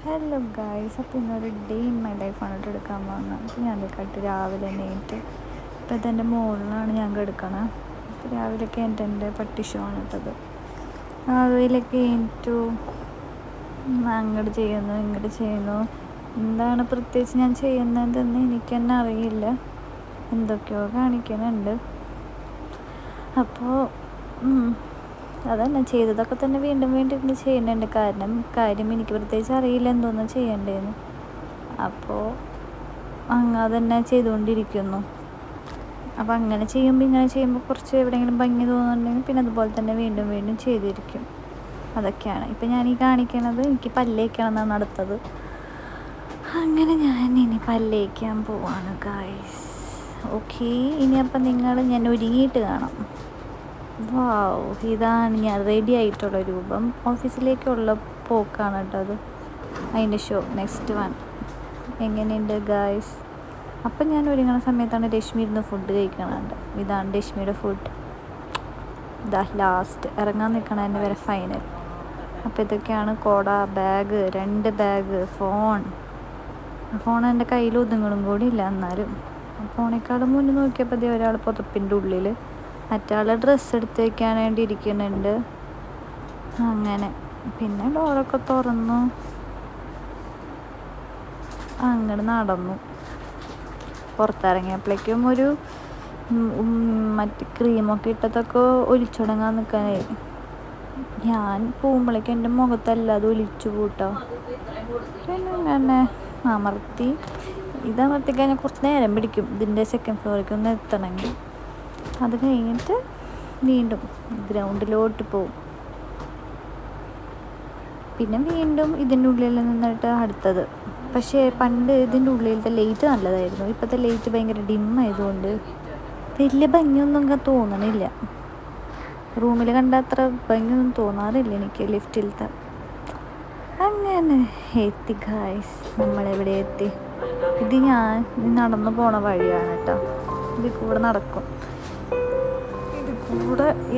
Hello guys, അപ്പോൾ ഇന്നൊരു day in my ലൈഫാണ് കേട്ടോ എടുക്കാൻ പോകുന്നത്. അപ്പോൾ ഞാൻ കേട്ട് രാവിലെ എണീറ്റ് ഇപ്പോൾ ഇതെൻ്റെ മുകളിലാണ് ഞാൻ കിടക്കണം. അപ്പോൾ രാവിലെയൊക്കെ എൻ്റെ പട്ടിഷമാണ് ഇട്ടത്. രാവിലെയൊക്കെ എണീറ്റു, അങ്ങോട്ട് ചെയ്യുന്നു ഇങ്ങോട്ട് ചെയ്യുന്നു. എന്താണ് പ്രത്യേകിച്ച് ഞാൻ ചെയ്യുന്നതെന്ന് എനിക്ക് തന്നെ അറിയില്ല. എന്തൊക്കെയോ കാണിക്കുന്നുണ്ട്. അപ്പോൾ അതന്നെ ചെയ്തതൊക്കെ തന്നെ വീണ്ടും വീണ്ടും ഇരുന്ന് ചെയ്യുന്നുണ്ട്. കാര്യം എനിക്ക് പ്രത്യേകിച്ച് അറിയില്ല എന്തോന്നും ചെയ്യണ്ടേന്ന്. അപ്പോൾ അതന്നെ ചെയ്തുകൊണ്ടിരിക്കുന്നു. അപ്പോൾ അങ്ങനെ ചെയ്യുമ്പോൾ കുറച്ച് എവിടെയെങ്കിലും ഭംഗി തോന്നുന്നുണ്ടെങ്കിൽ പിന്നെ അതുപോലെ തന്നെ വീണ്ടും വീണ്ടും ചെയ്തിരിക്കും. അതൊക്കെയാണ് ഇപ്പം ഞാൻ ഈ കാണിക്കണത്. എനിക്ക് പല്ലേക്കണം എന്നാണ് അടുത്തത്. അങ്ങനെ ഞാൻ ഇനി പല്ലേക്കാൻ പോവാണ് ഗായ്സ്. ഓക്കെ, ഇനി അപ്പം ഞാൻ ഒരുങ്ങിയിട്ട് കാണാം. വാവ്, ഇതാണ് ഞാൻ റെഡി ആയിട്ടുള്ള രൂപം. ഓഫീസിലേക്കുള്ള പോക്കാണ് കേട്ടോ അത്. അതിൻ്റെ ഷോ നെക്സ്റ്റ് വൺ. എങ്ങനെയുണ്ട് ഗായ്സ്? അപ്പം ഞാൻ ഒരുങ്ങുന്ന സമയത്താണ് രശ്മി ഇരുന്ന് ഫുഡ് കഴിക്കണുണ്ട്. ഇതാണ് രശ്മിയുടെ ഫുഡ്. ഇതാ ലാസ്റ്റ് ഇറങ്ങാൻ നിൽക്കണം എൻ്റെ വരെ ഫൈനൽ. അപ്പോൾ ഇതൊക്കെയാണ് കോട, ബാഗ്, 2 ബാഗ്, ഫോൺ എൻ്റെ കയ്യിൽ ഒതുങ്ങളും കൂടി ഇല്ല. എന്നാലും ഫോണേക്കാളും മുന്നിൽ നോക്കിയപ്പോൾ ഒരാൾ പുതപ്പിൻ്റെ ഉള്ളിൽ, മറ്റാൾ ഡ്രസ്സ് എടുത്ത് വയ്ക്കാൻ വേണ്ടി ഇരിക്കുന്നുണ്ട്. അങ്ങനെ പിന്നെ ഡോറൊക്കെ തുറന്നു അങ്ങോട്ട് നടന്നു. പുറത്തിറങ്ങിയപ്പോഴേക്കും ഒരു മറ്റ് ക്രീമൊക്കെ ഇട്ടതൊക്കെ ഒലിച്ചുടങ്ങാൻ നിൽക്കാനായി. ഞാൻ പോകുമ്പോഴേക്കും എൻ്റെ മുഖത്തല്ലാതെ ഒലിച്ചു കൂട്ടോ. പിന്നെ അങ്ങനെ ഇതമർത്തി കഴിഞ്ഞാൽ കുറച്ച് നേരം പിടിക്കും ഇതിൻ്റെ സെക്കൻഡ് ഫ്ലോറിലേക്ക് ഒന്ന് എത്തണമെങ്കിൽ. അത് കഴിഞ്ഞിട്ട് വീണ്ടും ഗ്രൗണ്ടിലോട്ട് പോവും. പിന്നെ വീണ്ടും ഇതിൻ്റെ ഉള്ളിൽ നിന്നിട്ട് അടുത്തത്. പക്ഷേ പണ്ട് ഇതിൻ്റെ ഉള്ളിലത്തെ ലൈറ്റ് നല്ലതായിരുന്നു. ഇപ്പോഴത്തെ ലൈറ്റ് ഭയങ്കര ഡിമ്മായതുകൊണ്ട് വലിയ ഭംഗിയൊന്നും തോന്നണില്ല. റൂമിൽ കണ്ട അത്ര ഭംഗിയൊന്നും തോന്നാറില്ല എനിക്ക് ലിഫ്റ്റിലത്തെ. അങ്ങനെ എത്തി ഗായ്സ്, നമ്മളെവിടെ എത്തി. ഇത് ഞാൻ നടന്നു പോണ വഴിയാണ് കേട്ടോ. ഇതിൽ കൂടെ നടക്കും.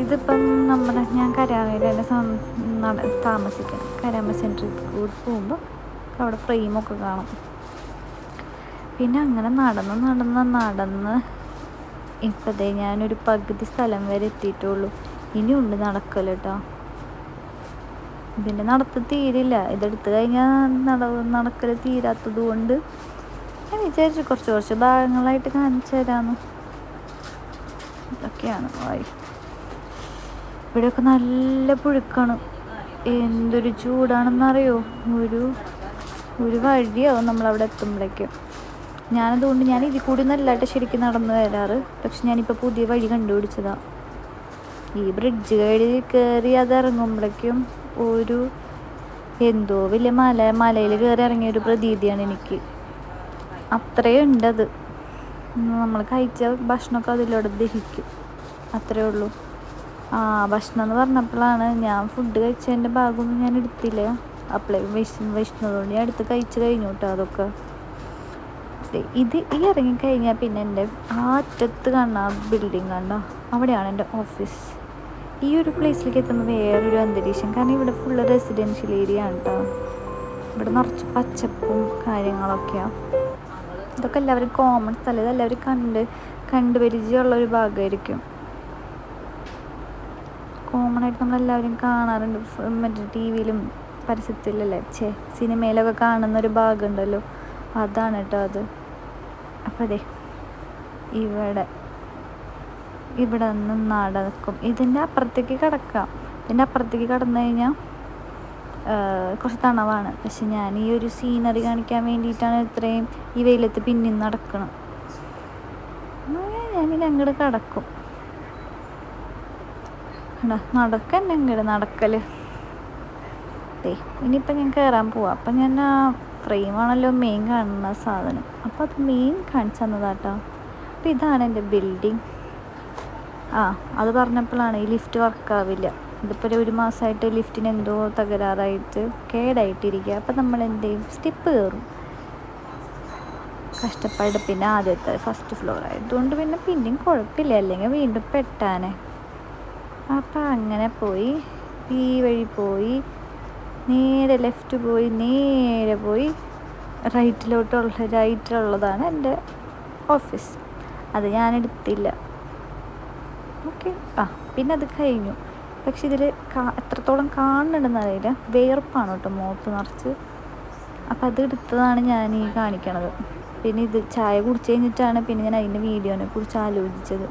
ഇതിപ്പം ഞാൻ കരാമയിലാണ് താമസിക്കണം. കരാമ സെൻറ്ററിൽ കൂടി പോകുമ്പോൾ അവിടെ ഫ്രെയിമൊക്കെ കാണും. പിന്നെ അങ്ങനെ നടന്ന് ഇപ്പോഴത്തെ ഞാനൊരു പകുതി സ്ഥലം വരെ എത്തിയിട്ടുള്ളൂ. ഇനിയുണ്ട് നടക്കൽ കേട്ടോ. ഇതിൻ്റെ നടത്ത് തീരില്ല. ഇതെടുത്ത് കഴിഞ്ഞാൽ നടക്കൽ തീരാത്തത് കൊണ്ട് ഞാൻ വിചാരിച്ചു കുറച്ച് ഭാഗങ്ങളായിട്ട് കാണിച്ചു തരാമെന്ന്. ഇതൊക്കെയാണ് ഇവിടെയൊക്കെ നല്ല പുഴുക്കാണ്. എന്തൊരു ചൂടാണെന്നറിയോ. ഒരു വഴിയാവും നമ്മളവിടെ എത്തുമ്പോഴേക്കും. ഞാനതുകൊണ്ട് ഞാൻ ഇതിൽ കൂടി നല്ലതായിട്ട് ശരിക്കും നടന്നു വരാറ്. പക്ഷെ ഞാനിപ്പോൾ പുതിയ വഴി കണ്ടുപിടിച്ചതാണ്. ഈ ബ്രിഡ്ജ് കയറി അത് ഇറങ്ങുമ്പോഴേക്കും എന്തോ വലിയ മലയിൽ കയറി ഇറങ്ങിയൊരു പ്രതീതിയാണ് എനിക്ക്. അത്രയും ഉണ്ടത്. നമ്മൾ കഴിച്ച ഭക്ഷണമൊക്കെ അതിലൂടെ ദഹിക്കും. അത്രേ ഉള്ളൂ. ഭക്ഷണം എന്ന് പറഞ്ഞപ്പോഴാണ് ഞാൻ ഫുഡ് കഴിച്ചതിൻ്റെ ഭാഗമൊന്നും ഞാൻ എടുത്തില്ല. അപ്പോഴേ വിശന്നതുകൊണ്ട് ഞാൻ എടുത്ത് കഴിച്ച് കഴിഞ്ഞു കേട്ടോ. അതൊക്കെ ഈ ഇറങ്ങിക്കഴിഞ്ഞാൽ പിന്നെ എൻ്റെ അറ്റത്ത് കാണുന്ന ബിൽഡിങ് കണ്ടോ, അവിടെയാണ് എൻ്റെ ഓഫീസ്. ഈ ഒരു പ്ലേസിലേക്ക് എത്തുമ്പോൾ വേറൊരു അന്തരീക്ഷം. കാരണം ഇവിടെ ഫുള്ള് റെസിഡൻഷ്യൽ ഏരിയ ആണ് കേട്ടോ. ഇവിടെ നിറച്ച് പച്ചപ്പും കാര്യങ്ങളൊക്കെയാണ്. ഇതൊക്കെ എല്ലാവരും കോമൺ സ്ഥലം. ഇതെല്ലാവരും കണ്ട് പരിചയമുള്ളൊരു ഭാഗമായിരിക്കും. കോമൺ ആയിട്ട് നമ്മളെല്ലാവരും കാണാറുണ്ട്. മറ്റേ ടി വിയിലും പരസ്യത്തിലല്ലേ സിനിമയിലൊക്കെ കാണുന്നൊരു ഭാഗമുണ്ടല്ലോ, അതാണ് കേട്ടോ അത്. അപ്പോൾ അതെ, ഇവിടെ നിന്ന് നടക്കും. ഇതിൻ്റെ അപ്പുറത്തേക്ക് കിടക്കാം. ഇതിൻ്റെ അപ്പുറത്തേക്ക് കടന്നു കഴിഞ്ഞാൽ കുറച്ച് തണവാണ്. പക്ഷെ ഞാൻ ഈ ഒരു സീനറി കാണിക്കാൻ വേണ്ടിയിട്ടാണ് ഇത്രയും ഈ വെയിലത്ത് പിന്നെയും നടക്കണം. ഞാനിനി അങ്ങോട്ട് കിടക്കും. നടക്കൽ. ഇനിയിപ്പം ഞാൻ കയറാൻ പോവാം. അപ്പം ഞാൻ ഫ്രെയിമാണല്ലോ മെയിൻ കാണുന്ന സാധനം. അപ്പോൾ അത് മെയിൻ കാണിച്ചു തന്നതാട്ടോ. അപ്പോൾ ഇതാണ് എൻ്റെ ബിൽഡിങ്. അത് പറഞ്ഞപ്പോഴാണ് ഈ ലിഫ്റ്റ് വർക്കാവില്ല. ഇതിപ്പോൾ 1 മാസമായിട്ട് ലിഫ്റ്റിന് എന്തോ തകരാറായിട്ട് കേടായിട്ടിരിക്കുക. അപ്പം നമ്മൾ എന്ത് ചെയ്യും, സ്റ്റെപ്പ് കയറും. കഷ്ടപ്പാട്. പിന്നെ ആദ്യത്തെ ഫസ്റ്റ് ഫ്ലോർ ആയതുകൊണ്ട് പിന്നെയും കുഴപ്പമില്ല, അല്ലെങ്കിൽ വീണ്ടും പെട്ടാനെ. അപ്പം അങ്ങനെ പോയി ഈ വഴി പോയി നേരെ ലെഫ്റ്റ് പോയി നേരെ പോയി റൈറ്റിലുള്ളതാണ് എൻ്റെ ഓഫീസ്. അത് ഞാൻ എടുത്തില്ല. ഓക്കെ, പിന്നെ അത് കഴിഞ്ഞു. പക്ഷെ ഇതിൽ എത്രത്തോളം കാണുന്നുണ്ടെന്ന് അറിയില്ല, വേർപ്പാണ് കേട്ടോ മുഖത്ത് നിറച്ച്. അപ്പം അത് എടുത്തതാണ് ഞാൻ ഈ കാണിക്കണത്. പിന്നെ ഇത് ചായ കുടിച്ച് കഴിഞ്ഞിട്ടാണ് പിന്നെ ഞാൻ അതിൻ്റെ വീഡിയോനെ കുറിച്ച് ആലോചിച്ചത്.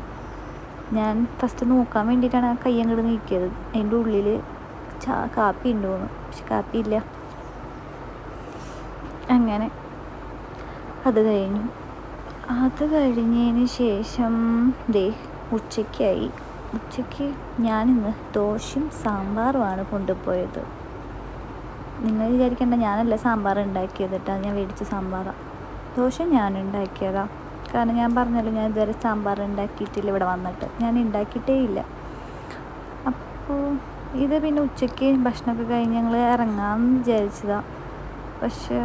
ഞാൻ ഫസ്റ്റ് നോക്കാൻ വേണ്ടിയിട്ടാണ് ആ കൈ അങ്ങോട്ട് നീക്കിയത്, അതിൻ്റെ ഉള്ളിൽ കാപ്പി ഉണ്ടോയെന്ന്. പക്ഷെ കാപ്പിയില്ല. അങ്ങനെ അത് കഴിഞ്ഞു. അത് കഴിഞ്ഞതിന് ശേഷം ഉച്ചയ്ക്കായി. ഉച്ചയ്ക്ക് ഞാനിന്ന് ദോശയും സാമ്പാറുമാണ് കൊണ്ടുപോയത്. നിങ്ങൾ വിചാരിക്കേണ്ട ഞാനല്ല സാമ്പാർ ഉണ്ടാക്കിയത് കേട്ടോ, ഞാൻ മേടിച്ച സാമ്പാറാണ്. ദോശ ഞാൻ ഉണ്ടാക്കിയതാണ്. കാരണം ഞാൻ പറഞ്ഞല്ലോ, ഞാൻ ഇതുവരെ സാമ്പാർ ഉണ്ടാക്കിയിട്ടില്ല. ഇവിടെ വന്നിട്ട് ഞാൻ ഉണ്ടാക്കിയിട്ടേ ഇല്ല. അപ്പോൾ ഇത് പിന്നെ ഉച്ചയ്ക്ക് ഭക്ഷണമൊക്കെ കഴിഞ്ഞ് ഞങ്ങൾ ഇറങ്ങാമെന്ന് വിചാരിച്ചതാണ്. പക്ഷെ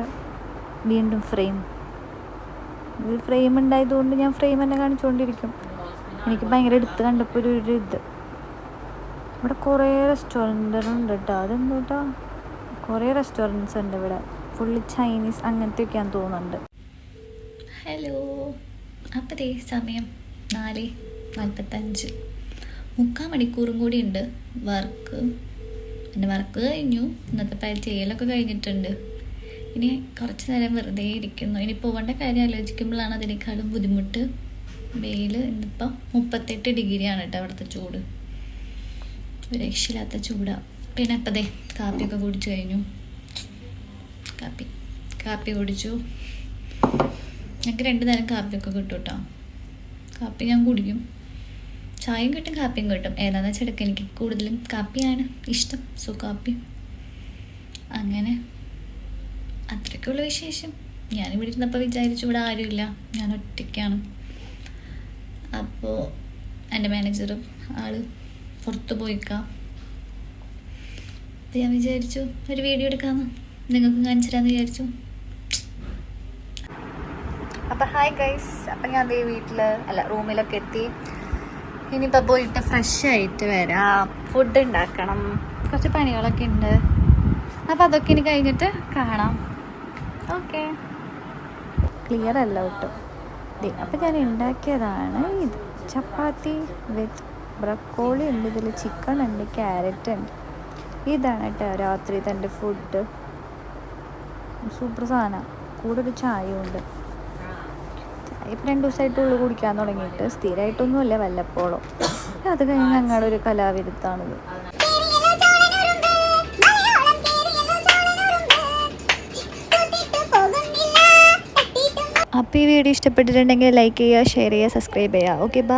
വീണ്ടും ഫ്രെയിം ഉണ്ടായതുകൊണ്ട് ഞാൻ ഫ്രെയിം തന്നെ കാണിച്ചുകൊണ്ടിരിക്കും. എനിക്ക് ഭയങ്കര എടുത്ത് കണ്ടപ്പോൾ ഒരു ഇത്. ഇവിടെ കുറേ റെസ്റ്റോറൻറ്റുകളുണ്ട് കേട്ടോ. അതെന്തോട്ടാ, കുറേ റെസ്റ്റോറൻറ്റ്സ് ഉണ്ട് ഇവിടെ. ഫുള്ള് ചൈനീസ് അങ്ങനത്തെയൊക്കെയാന്ന് തോന്നുന്നുണ്ട്. ഹലോ, അപ്പോൾ സമയം 4:45. 3/4 മണിക്കൂറും കൂടി ഉണ്ട് വർക്ക്. എൻ്റെ വർക്ക് കഴിഞ്ഞു. ഇന്നത്തെ ചെയ്യലൊക്കെ കഴിഞ്ഞിട്ടുണ്ട്. ഇനി കുറച്ച് നേരം വെറുതെ ഇരിക്കുന്നു. ഇനി പോകേണ്ട കാര്യം ആലോചിക്കുമ്പോഴാണ് അതിനേക്കാളും ബുദ്ധിമുട്ട്. വെയിൽ ഇന്നിപ്പോൾ 38 ഡിഗ്രിയാണ് കേട്ടോ അവിടുത്തെ ചൂട്. ഒരു രക്ഷയില്ലാത്ത ചൂടാണ്. പിന്നെ അപ്പം കാപ്പിയൊക്കെ കുടിച്ചു കഴിഞ്ഞു. കാപ്പി കുടിച്ചു. ഞങ്ങൾക്ക് 2 നേരം കാപ്പിയൊക്കെ കിട്ടും കേട്ടോ. കാപ്പി ഞാൻ കുടിക്കും. ചായയും കിട്ടും, കാപ്പിയും കിട്ടും. ഏതാണെന്ന് വെച്ചാൽ എടുക്കുക. എനിക്ക് കൂടുതലും കാപ്പിയാണ് ഇഷ്ടം. സോ കാപ്പി. അങ്ങനെ അത്രയ്ക്കുള്ള വിശേഷം. ഞാനിവിടെ ഇരുന്നപ്പോൾ വിചാരിച്ചു ഇവിടെ ആരുമില്ല, ഞാൻ ഒറ്റയ്ക്കാണ്. അപ്പോൾ എൻ്റെ മാനേജറും പുറത്ത് പോയിക്കാം. അപ്പോൾ ഞാൻ വിചാരിച്ചു ഒരു വീഡിയോ എടുക്കാമെന്ന് നിങ്ങൾക്ക് കാണിച്ചു തരാമെന്ന് വിചാരിച്ചു. അപ്പോൾ ഹായ് ഗൈസ്, അപ്പം ഞാൻ റൂമിലൊക്കെ എത്തി. ഇനിയിപ്പോൾ പോയിട്ട് ഫ്രഷ് ആയിട്ട് വരാം. ഫുഡ് ഉണ്ടാക്കണം, കുറച്ച് പണികളൊക്കെ ഉണ്ട്. അപ്പോൾ അതൊക്കെ ഇനി കഴിഞ്ഞിട്ട് കാണാം. ഓക്കെ, ക്ലിയർ അല്ല കേട്ടോ. അപ്പം ഞാൻ ഉണ്ടാക്കിയതാണ് ഇത്. ചപ്പാത്തി വിത്ത് ബ്രക്കോളി ഉണ്ട്, ഇതിൽ ചിക്കൻ ഉണ്ട്, ക്യാരറ്റ് ഉണ്ട്. ഇതാണ് കേട്ടോ രാത്രി എൻ്റെ ഫുഡ്. സൂപ്പർ സാധനം. കൂടെ ഒരു ചായയും ഉണ്ട്. ചായ ഇപ്പം 2 ദിവസമായിട്ടുള്ളൂ കുടിക്കാൻ തുടങ്ങിയിട്ട്. സ്ഥിരമായിട്ടൊന്നുമല്ല, വല്ലപ്പോഴും. അത് കഴിഞ്ഞ് ഞങ്ങളുടെ ഒരു കലാവിരുത്താണിത്. അപ്പോൾ ഈ വീഡിയോ ഇഷ്ടപ്പെട്ടിട്ടുണ്ടെങ്കിൽ ലൈക്ക് ചെയ്യുക, ഷെയർ ചെയ്യുക, സബ്സ്ക്രൈബ് ചെയ്യുക. Okay, by.